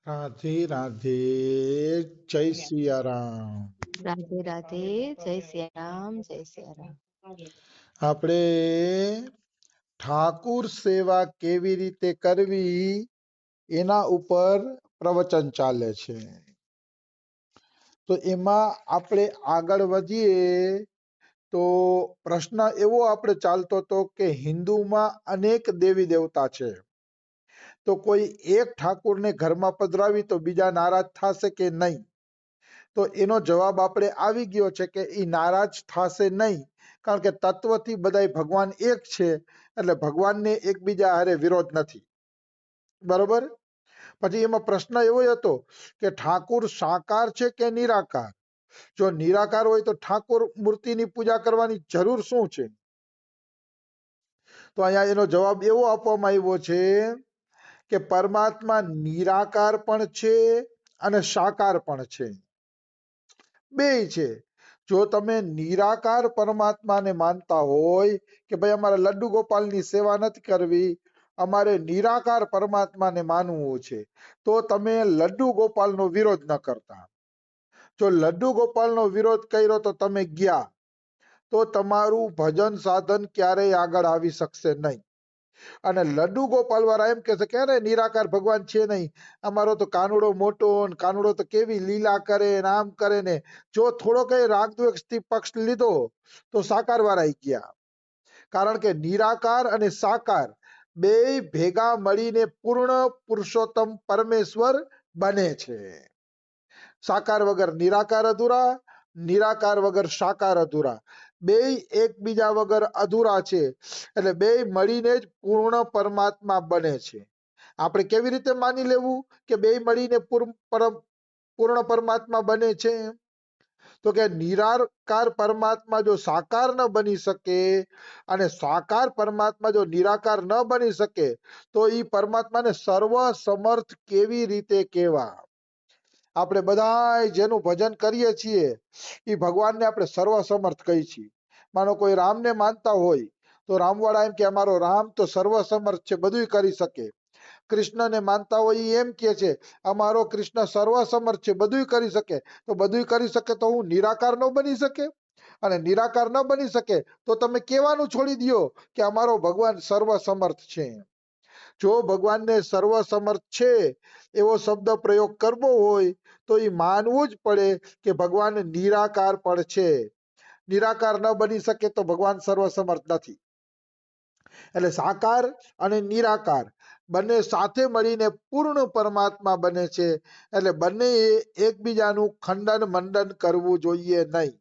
राधे राधे जय सिया राम। રાધે રાધે, જય સિયારામ, જય સિયારામ. આપણે ઠાકુર સેવા કેવી રીતે કરવી એના ઉપર પ્રવચન ચાલે છે. તો એમાં આપણે આગળ વધીએ તો પ્રશ્ન એવો આપણે ચાલતો હતો કે હિન્દુમાં અનેક દેવી દેવતા છે, તો કોઈ એક ઠાકુરને ઘરમાં પધરાવી તો બીજા નારાજ થશે કે નહીં? તો એનો જવાબ આપણે આવી ગયો છે કે એ નારાજ થશે નહીં, કારણ કે તત્વથી બધાય ભગવાન એક છે, એટલે ભગવાનને એકબીજા હારે વિરોધ નથી. બરોબર. પછી એમાં પ્રશ્ન એવો હતો કે ઠાકુર સાકાર છે કે નિરાકાર? જો નિરાકાર હોય તો ઠાકુર મૂર્તિની પૂજા કરવાની જરૂર શું છે? તો અહીંયા એનો જવાબ એવો આપવામાં આવ્યો છે કે પરમાત્મા નિરાકાર પણ છે અને સાકાર પણ છે, બે છે. જો તમે નિરાકાર પરમાત્માને માનતા હોય કે ભાઈ અમારે લડ્ડુ ગોપાલની સેવા નથી કરવી, અમારે નિરાકાર પરમાત્માને માનવું છે, તો તમે લડ્ડુ ગોપાલનો વિરોધ ન કરતા. જો લડ્ડુ ગોપાલનો વિરોધ કર્યો તો તમે ગયા, તો તમારું ભજન સાધન ક્યારેય આગળ આવી શકશે નહીં. અને લડ્ડુ ગોપાલ વાળા એમ કે છે કે અરે નિરાકાર ભગવાન છે નહીં, અમારો તો કાનુડો મોટો, કાનુડો તો કેવી લીલા કરે ને આમ કરે ને. જો થોડો કઈ રાગદ્વેષ થી પક્ષ લીધો તો સાકાર વાળા ગયા, કારણ કે નિરાકાર અને સાકાર બે ભેગા મળીને પૂર્ણ પુરુષોત્તમ પરમેશ્વર બને છે. સાકાર વગર નિરાકાર અધૂરા, નિરાકાર વગર સાકાર અધૂરા, બે એકબીજા વગર અધૂરા છે, એટલે બે મળીને જ પૂર્ણ પરમાત્મા બને છે. આપણે કેવી રીતે માની લેવું કે બે મળીને પૂર્ણ પરમાત્મા બને છે? તો કે નિરાકાર પરમાત્મા જો સાકાર ન બની શકે અને સાકાર પરમાત્મા જો નિરાકાર ન બની શકે, તો એ પરમાત્માને સર્વ સમર્થ કેવી રીતે કહેવા? આપણે બધા જેનું ભજન કરીએ છીએ એ ભગવાનને આપણે સર્વ સમર્થ કહીએ છીએ. માનો કોઈ રામને માનતા હોય તો રામવાળા એમ કે અમારો રામ તો સર્વ સમર્થ છે, બધું કરી શકે. કૃષ્ણને માનતા હોય એ એમ કે છે અમારો કૃષ્ણ સર્વ સમર્થ છે, બધું કરી શકે. તો બધું કરી શકે તો હું નિરાકાર ન બની શકે? અને નિરાકાર ન બની શકે તો તમે કહેવાનું છોડી દો કે અમારો ભગવાન સર્વ સમર્થ છે. જો ભગવાનને સર્વ સમર્થ છે એવો શબ્દ પ્રયોગ કરવો હોય તો એ માનવું જ પડે કે ભગવાન નિરાકાર પણ છે. નિરાકાર ન બની શકે તો ભગવાન સર્વ સમર્થ નથી. એટલે સાકાર અને નિરાકાર બંને સાથે મળીને પૂર્ણ પરમાત્મા બને છે. એટલે બંને એકબીજાનું ખંડન મંડન કરવું જોઈએ નહીં.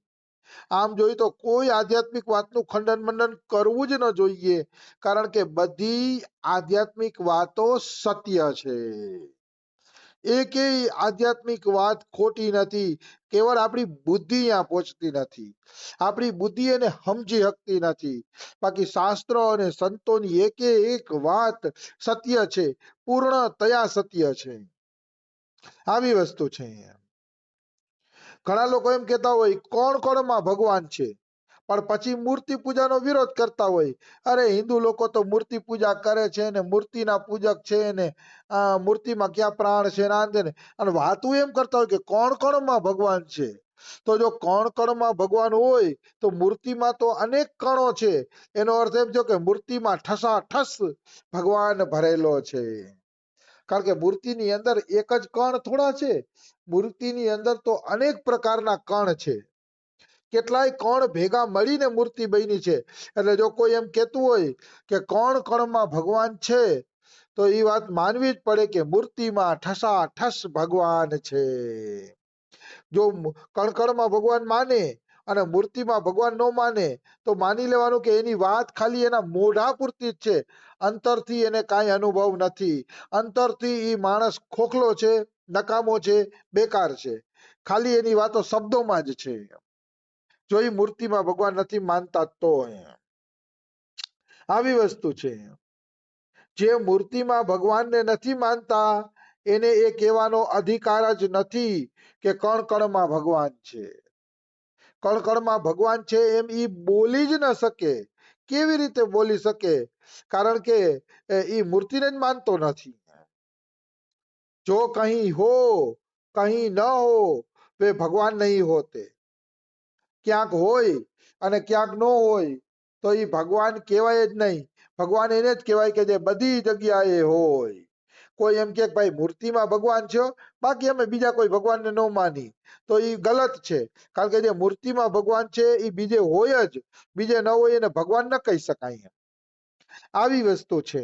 આમ જોઈએ તો કોઈ આધ્યાત્મિક વાતનું ખંડન મંડન કરવું જ ન જોઈએ, કારણ કે બધી આધ્યાત્મિક વાતો સત્ય છે. એકેય આધ્યાત્મિક વાત ખોટી નથી, કેવળ આપણી બુદ્ધિ ત્યાં પહોંચતી નથી, આપણી બુદ્ધિ એને સમજી શકતી નથી. બાકી શાસ્ત્રો અને સંતોની એક વાત સત્ય છે, પૂર્ણતયા સત્ય છે. આવી વસ્તુ છે. ઘણા લોકો એમ કહેતા હોય કોણ કોણમાં ભગવાન છે, પણ પછી મૂર્તિ પૂજાનો વિરોધ કરતા હોય. અરે હિન્દુ લોકો તો મૂર્તિ પૂજા કરે છે ને મૂર્તિના પૂજક છે ને મૂર્તિમાં ક્યાં પ્રાણ છે ને, અને વાતું એમ કરતા હોય કે કોણ કણમાં ભગવાન છે. તો જો કોણ કણમાં ભગવાન હોય તો મૂર્તિમાં તો અનેક કણો છે. એનો અર્થ એમ થયો કે મૂર્તિમાં ઠસાઠસ ભગવાન ભરેલો છે. કારણ કે મૂર્તિની અંદર એક જ કણ થોડા છે, મૂર્તિની અંદર તો અનેક પ્રકારના કણ છે. કેટલાય કણ ભેગા મળીને મૂર્તિ બની છે. એટલે જો કોઈ એમ કહેતું હોય કે કણ કણમાં ભગવાન છે, તો એ વાત માનવી જ પડે કે મૂર્તિમાં ઠસાઠસ ભગવાન છે. જો કણ કણમાં ભગવાન માને અને મૂર્તિમાં ભગવાન ન માને તો માની લેવાનું કે એની વાત ખાલી એના મોઢા પૂરતી જ છે, અંતરથી એને કાંઈ અનુભવ નથી. અંતરથી એ માણસ ખોખલો છે, નકામો છે, બેકાર છે. ખાલી એની વાતો શબ્દોમાં જ છે. જો એ મૂર્તિમાં ભગવાન નથી માનતા તો આવી વસ્તુ છે. જે મૂર્તિમાં ભગવાનને નથી માનતા એને એ કહેવાનો અધિકાર જ નથી કે કણ કણમાં ભગવાન છે. કણ કણમાં ભગવાન છે એમ ઈ બોલી જ ન શકે. કેવી રીતે બોલી શકે? કારણ કે ઈ મૂર્તિને જ માનતો નથી. जो कहीं हो कहीं न हो वे भगवान नहीं होते। ક્યાંક હોય અને ક્યાંક ન હોય તો એ ભગવાન કહેવાય જ નહીં. ભગવાન એને જ કહેવાય કે જે બધી જગ્યાએ હોય. કોઈ એમ કે ભાઈ મૂર્તિમાં ભગવાન છે બાકી અમે બીજા કોઈ ભગવાનને ન માની તો એ ગલત છે. કારણ કે જે મૂર્તિમાં ભગવાન છે એ બીજે હોય જ, બીજે ન હોય એને ભગવાન ન કહી શકાય. આવી વસ્તુ છે.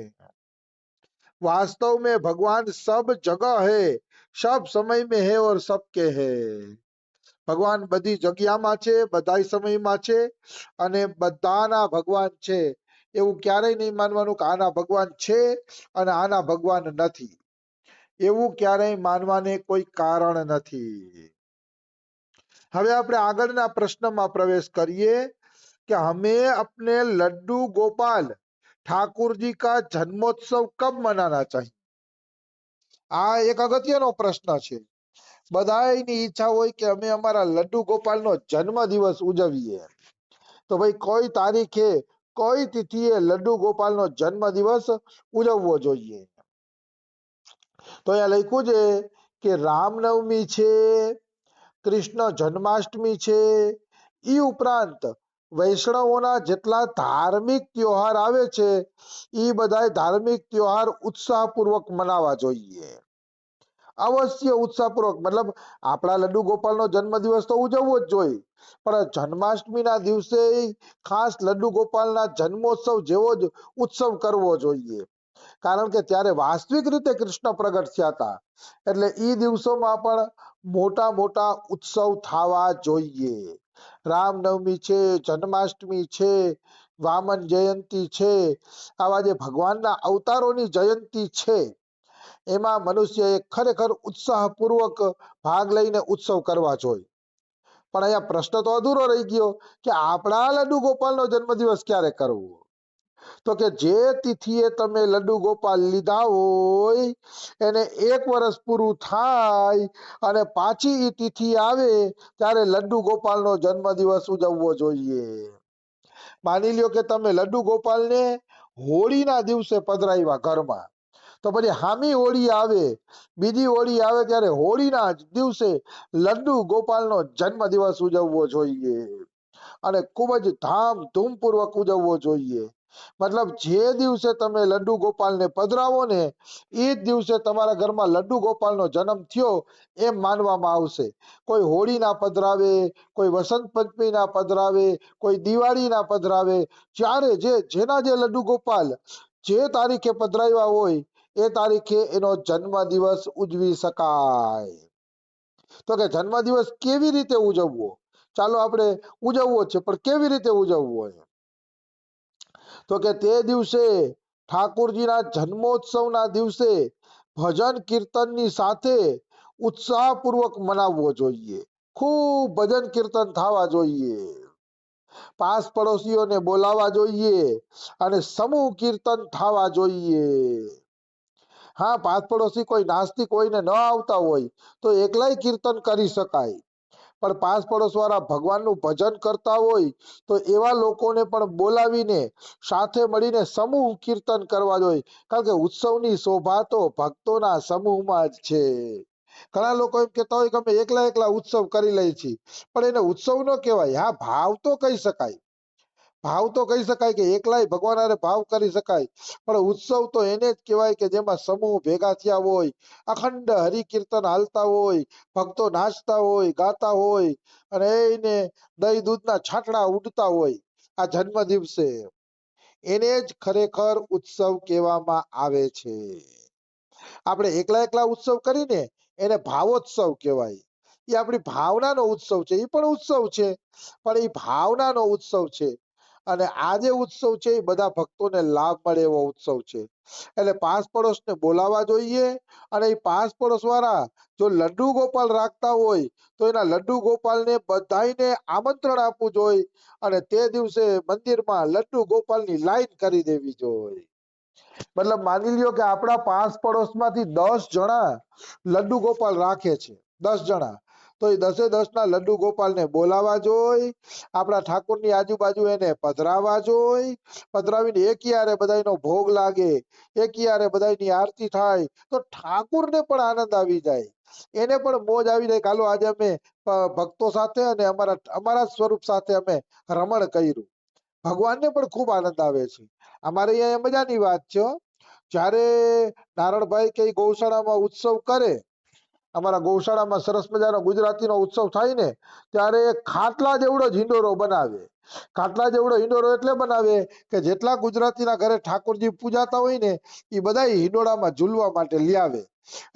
वास्तव में भगवान सब जगह है, सब समय में है और सबके है. ભગવાન બધી જગ્યામાં છે, બધાય સમયમાં છે અને બધાના ભગવાન છે. એવું ક્યારેય નહીં માનવાનું કે આના ભગવાન છે અને આના ભગવાન નથી. એવું ક્યારેય માનવાને કોઈ કારણ નથી. હવે આપણે આગળના પ્રશ્નમાં પ્રવેશ કરીએ कि हमें अपने लड्डू गोपाल ठाकुर जी का जन्मोत्सव कब मनाना चाहिए. આ એક અગત્યનો પ્રશ્ન છે. બધાયની ઈચ્છા હોય કે અમે અમારા લડ્ડુ ગોપાલનો જન્મ દિવસ ઉજવીએ. તો ભાઈ કોઈ તારીખે કોઈ તિથિએ લડ્ડુ ગોપાલનો જન્મ દિવસ ઉજવવો જોઈએ. તો અહીંયા લખ્યું છે કે રામનવમી છે, કૃષ્ણ જન્માષ્ટમી છે, ઈ ઉપરાંત વૈષ્ણવોના જેટલા ધાર્મિક ત્યોહાર આવે છે ઈ બધા ધાર્મિક ત્યોહાર ઉત્સાહપૂર્વક મનાવવા જોઈએ. અવશ્ય ઉત્સાહપૂર્વક, મતલબ આપણા લડ્ડુ ગોપાલનો જન્મદિવસ તો ઉજવવો જ જોઈએ, પણ જન્માષ્ટમીના દિવસે ખાસ લડ્ડુ ગોપાલના જન્મોત્સવ જેવો જ ઉત્સવ કરવો જોઈએ. કારણ કે ત્યારે વાસ્તવિક રીતે કૃષ્ણ પ્રગટ થયા હતા. એટલે ઈ દિવસોમાં પણ મોટા મોટા ઉત્સવ થવા જોઈએ. રામનવમી છે, જન્માષ્ટમી છે, વામન જયંતી છે, આવા જે ભગવાનના અવતારોની જયંતી છે એમાં મનુષ્યએ ખરેખર ઉત્સાહપૂર્વક ભાગ લઈને ઉત્સવ કરવા જોઈએ. પણ અહીંયા પ્રશ્ન તો અધૂરો રહી ગયો કે આપણા લડ્ડુ ગોપાલનો જન્મદિવસ ક્યારે કરવો. તો કે જે તિથિએ તમે લડ્ડુ ગોપાલ લીધા હોય એને 1 વર્ષ પૂરું થાય અને પાછી ઈ તિથિ આવે ત્યારે લડ્ડુ ગોપાલનો જન્મદિવસ ઉજવવો જોઈએ. માની લ્યો કે તમે લડ્ડુ ગોપાલને હોળીના દિવસે પધરાવ્યા ઘરમાં, તો પછી હામી હોળી આવે, બીજી હોળી આવે ત્યારે હોળીના દિવસે લડ્ડુ ગોપાલનો જન્મદિવસ ઉજવવો જોઈએ અને ખૂબ જ ધામધૂમ પૂર્વક ઉજવવો જોઈએ. મતલબ જે દિવસે તમે લડ્ડુ ગોપાલને પધરાવો ને એ જ દિવસે તમારા ઘરમાં લડ્ડુ ગોપાલનો જન્મ થયો એમ માનવામાં આવશે. કોઈ હોળીના પધરાવે, કોઈ વસંત પંચમીના પધરાવે, કોઈ દિવાળીના પધરાવે, જ્યારે જેના જે લડ્ડુ ગોપાલ જે તારીખે પધરાવ્યા હોય એ તારીખે એનો જન્મદિવસ ઉજવી શકાય. તો કે જન્મદિવસ કેવી રીતે ઉજવવો? ચાલો આપણે ઉજવવો છે, પણ કેવી રીતે ઉજવવો? તો કે તે દિવસે ઠાકોરજીના જન્મોત્સવના દિવસે ભજન કીર્તનની સાથે ઉત્સાહપૂર્વક મનાવવો જોઈએ. ખૂબ ભજન કીર્તન થવા જોઈએ, પાસ પડોશીઓને બોલાવવા જોઈએ અને સમૂહ કીર્તન થવા જોઈએ. હા, પાસ પડોશી કોઈ નાસ્તિક હોય ને ન આવતા હોય તો એકલાય કીર્તન કરી શકાય, પણ પાસ પડોશ વાળા ભગવાનનું ભજન કરતા હોય તો એવા લોકોને પણ બોલાવીને સાથે મળીને સમૂહ કીર્તન કરવા જોઈએ. કારણ કે ઉત્સવની શોભા તો ભક્તોના સમૂહમાં જ છે. ઘણા લોકો એમ કહેતા હોય કે અમે એકલા એકલા ઉત્સવ કરી લઈએ છીએ, પણ એને ઉત્સવ ન કહેવાય. હા, ભાવ તો કહી શકાય, ભાવ તો કહી શકાય કે એકલાય ભગવાન હારે ભાવ કરી શકાય, પણ ઉત્સવ તો એને જ કહેવાય કે જેમાં સમૂહ ભેગા થયા હોય, અખંડ હરિકીર્તન હાલતા હોય, ભક્તો નાચતા હોય, ગાતા હોય અને એને દહીં દૂધના છાંટડા ઉડતા હોય. આ જન્મ દિવસે એને જ ખરેખર ઉત્સવ કહેવામાં આવે છે. આપણે એકલા એકલા ઉત્સવ કરીને એને ભાવોત્સવ કહેવાય. એ આપણી ભાવનાનો ઉત્સવ છે, એ પણ ઉત્સવ છે પણ એ ભાવનાનો ઉત્સવ છે. અને આ જે ઉત્સવ છે એ બધા ભક્તોને લાભ મળે એવો ઉત્સવ છે. એટલે પાસ પડોશને બોલાવવા જોઈએ અને એ પાસ પડોશ વાળા જો લડ્ડુ ગોપાલ રાખતા હોય તો એના લડ્ડુ ગોપાલને બધાયને આમંત્રણ આપવું જોઈએ અને તે દિવસે મંદિરમાં લડ્ડુ ગોપાલની લાઈન કરી દેવી જોઈએ. મતલબ માની લ્યો કે આપણા પાસ પડોશમાંથી 10 જણા લડ્ડુ ગોપાલ રાખે છે, 10 જણા, તો એ 10 લડ્ડુ ગોપાલને બોલાવા જોઈ, આપણા ઠાકોરની આજુબાજુ એને પધરાવા જોઈ, પધરાવીને એකිયારે બધાયનો ભોગ લાગે, એකිયારે બધાયની આરતી થાય, તો ઠાકુરને પણ આનંદ આવી જાય, એને પણ મોજ આવી જાય. કાલો આજે અમે ભક્તો સાથે અને અમારા સ્વરૂપ સાથે અમે રમણ કર્યું. ભગવાનને પણ ખૂબ આનંદ આવે છે. અમારે અહીંયા મજાની વાત છે હો. જ્યારે નારણભાઈ કે ગૌશાળામાં ઉત્સવ કરે, અમારા ગૌશાળામાં સરસ મજાનો ગુજરાતીનો ઉત્સવ થાય ને, ત્યારે ખાટલા જેવડો જ હિંડોરો બનાવે. ખાટલા જેવડો હિંડોરો એટલે બનાવે કે જેટલા ગુજરાતીના ઘરે ઠાકોરજી પૂજાતા હોય ને, એ બધા હિંડોળામાં ઝૂલવા માટે લઈ આવે.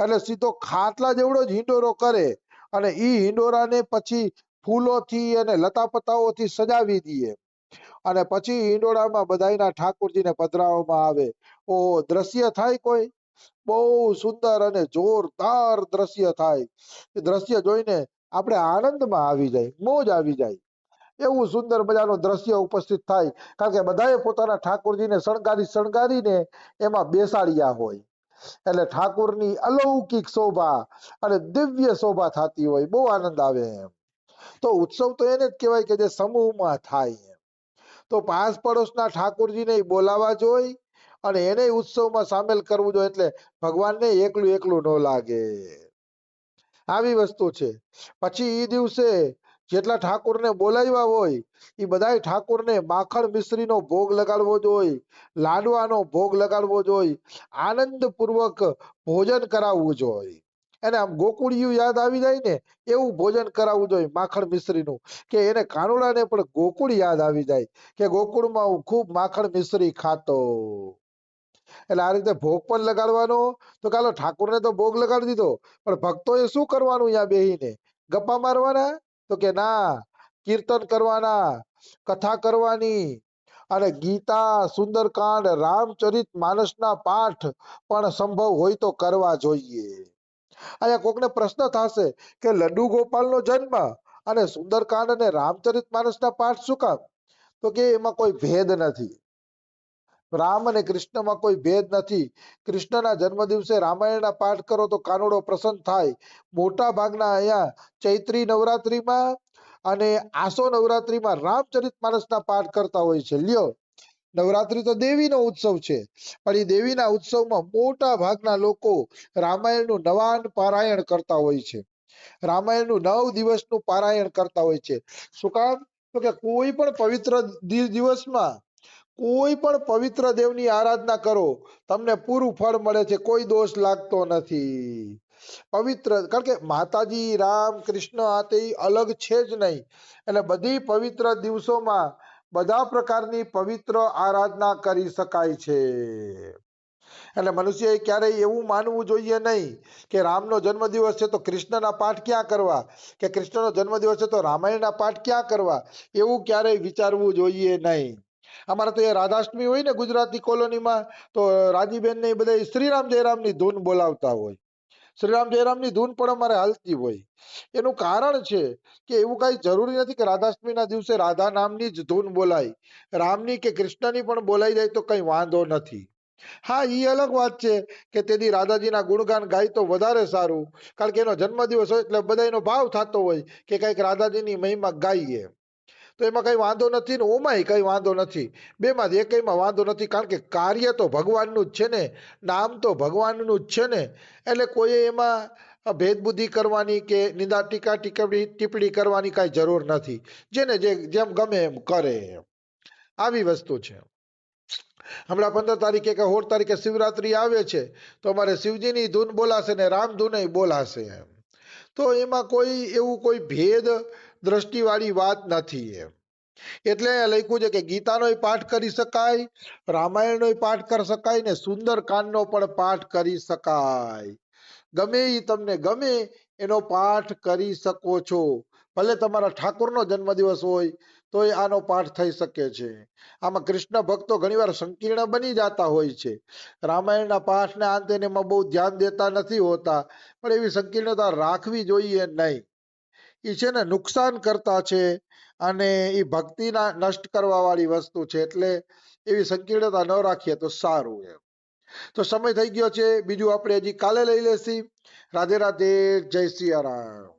એટલે સીધો ખાટલા જેવડો જ હિંડોરો કરે અને ઈ હિંડોરાને પછી ફૂલોથી અને લતાપતાઓથી સજાવી દઈએ અને પછી હિંડોળામાં બધાયના ઠાકોરજીને પધરાવવામાં આવે. ઓહો, દ્રશ્ય થાય કોઈ બહુ સુંદર અને જોરદાર દ્રશ્ય થાય. એ દ્રશ્ય જોઈને આપણે આનંદમાં આવી જાય, મોજ આવી જાય. એવું સુંદર મજાનું દ્રશ્ય ઉપસ્થિત થાય. કારણ કે બધાએ પોતાના ઠાકોરજીને શણગારીને એમાં બેસાડ્યા હોય, એટલે ઠાકોરની અલૌકિક શોભા અને દિવ્ય શોભા થતી હોય, બહુ આનંદ આવે એમ. તો ઉત્સવ તો એને જ કહેવાય કે જે સમૂહમાં થાય. તો પાસ પડોશના ઠાકોરજીને બોલાવા જોઈ અને એને ઉત્સવમાં સામેલ કરવું જોઈએ, એટલે ભગવાનને એકલું એકલું ન લાગે. આવી વસ્તુ છે. પછી ઈ દિવસે જેટલા ઠાકોરને બોલાવ્યા હોય એ બધાય ઠાકોરને માખણ મિશ્રીનો ભોગ લગાડવો જોઈએ, લાડવાનો ભોગ લગાડવો જોઈએ, આનંદપૂર્વક ભોજન કરાવવું જોઈએ. એને આમ ગોકુળિયું યાદ આવી જાય ને એવું ભોજન કરાવવું જોઈએ માખણ મિશ્રીનું, કે એને કાનુડાને પણ ગોકુળ યાદ આવી જાય કે ગોકુળમાં હું ખૂબ માખણ મિશ્રી ખાતો. એટલે આ રીતે ભોગ પણ લગાડવાનો. તો ચાલો ઠાકોરને તો ભોગ લગાડી દીધો, પણ ભક્તોએ શું કરવાનું? અહીંયા બેહીને ગપ્પા મારવાના? તો કે ના, કીર્તન કરવાના, કથા કરવાની અને ગીતા, સુંદરકાંડ, રામચરિત માનસના પાઠ પણ સંભવ હોય તો કરવા જોઈએ. અહીંયા કોકને પ્રશ્ન થશે કે લડ્ડુ ગોપાલનો જન્મ અને સુંદરકાંડ અને રામચરિત માનસના પાઠ શું કામ? તો કે એમાં કોઈ ભેદ નથી. રામ અને કૃષ્ણમાં કોઈ ભેદ નથી. કૃષ્ણના જન્મ દિવસે રામાયણના પાઠ કરો તો કાનુડો પ્રસન્ન થાય. મોટા ભાગના અહીંયા ચૈત્રી નવરાત્રીમાં અને આસો નવરાત્રીમાં રામચરિત માનસના પાઠ કરતા હોય છે. લ્યો, નવરાત્રી તો દેવીનો ઉત્સવ છે, પણ એ દેવીના ઉત્સવમાં મોટા ભાગના લોકો રામાયણનું નવાન પારાયણ કરતા હોય છે. રામાયણનું 9 દિવસનું પારાયણ કરતા હોય છે. શું કામ? તો કે કોઈ પણ પવિત્ર દિવસમાં કોઈ પણ પવિત્ર દેવની આરાધના કરો, તમને પૂરું ફળ મળે છે, કોઈ દોષ લાગતો નથી. પવિત્ર, કારણ કે માતાજી રામ કૃષ્ણ આ તે અલગ છે જ નહીં. એટલે બધી પવિત્ર દિવસોમાં બધા પ્રકારની પવિત્ર આરાધના કરી શકાય છે. એટલે મનુષ્યએ ક્યારેય એવું માનવું જોઈએ નહીં કે રામનો જન્મદિવસ છે તો કૃષ્ણના પાઠ ક્યાં કરવા, કે કૃષ્ણનો જન્મદિવસ છે તો રામાયણના પાઠ ક્યાં કરવા, એવું ક્યારેય વિચારવું જોઈએ નહીં. અમારે તો એ રાધાષ્ટમી હોય ને ગુજરાતી કોલોનીમાં, તો રાજીબેન ને બધા શ્રીરામ જયરામની ધૂન બોલાવતા હોય. શ્રીરામ જયરામની ધૂન પણ અમારે હાલતી હોય. એનું કારણ છે કે એવું કઈ જરૂરી નથી કે રાધાષ્ટમીના દિવસે રાધા નામની જ ધૂન બોલાય, રામની કે કૃષ્ણની પણ બોલાઈ જાય તો કઈ વાંધો નથી. હા, ઈ અલગ વાત છે કે તેથી રાધાજીના ગુણગાન ગાય તો વધારે સારું, કારણ કે એનો જન્મદિવસ હોય એટલે બધા એનો ભાવ થતો હોય કે કઈક રાધાજીની મહિમા ગાઈએ, તો એમાં કઈ વાંધો નથી ને ઓમાંય કઈ વાંધો નથી. બેમાંથી એકયમાં વાંધો નથી, કારણ કે કાર્ય તો ભગવાનનું જ છે ને, નામ તો ભગવાનનું જ છે ને. એટલે કોઈ એમાં ભેદબુદ્ધિ કરવાની કે નિંદા ટીકા ટિપ્પણી કરવાની કઈ જરૂર નથી. જેને જેમ ગમે એમ કરે, આવી વસ્તુ છે. હમણાં 15 તારીખે કે 16 તારીખે શિવરાત્રી આવે છે, તો અમારે શિવજીની ધૂન બોલાશે ને રામ ધૂન બોલાશે એમ. તો એમાં કોઈ એવું કોઈ ભેદ દ્રષ્ટિવાળી વાત નથી એમ. એટલે લખ્યું છે કે ગીતાનોય પાઠ કરી શકાય, રામાયણનોય પાઠ કરી શકાય ને સુંદરકાંડનો પણ પાઠ કરી શકાય. ગમે એ તમને ગમે એનો પાઠ કરી શકો છો. ભલે તમારા ઠાકોરનો જન્મદિવસ હોય તોય આનો પાઠ થઈ શકે છે. આમાં કૃષ્ણ ભક્તો ઘણીવાર સંકીર્ણ બની જતા હોય છે. રામાયણના પાઠને આ તેને એમાં બહુ ધ્યાન દેતા નથી હોતા, પણ એવી સંકીર્ણતા રાખવી જોઈએ નહીં. એ છે ને નુકસાન કરતા છે અને એ ભક્તિના નષ્ટ કરવા વાળી વસ્તુ છે. એટલે એવી સંકીર્ણતા ન રાખીએ તો સારું એમ. તો સમય થઈ ગયો છે, બીજું આપણે હજી કાલે લઈ લેશી. રાધે રાધે, જય સિયા રામ.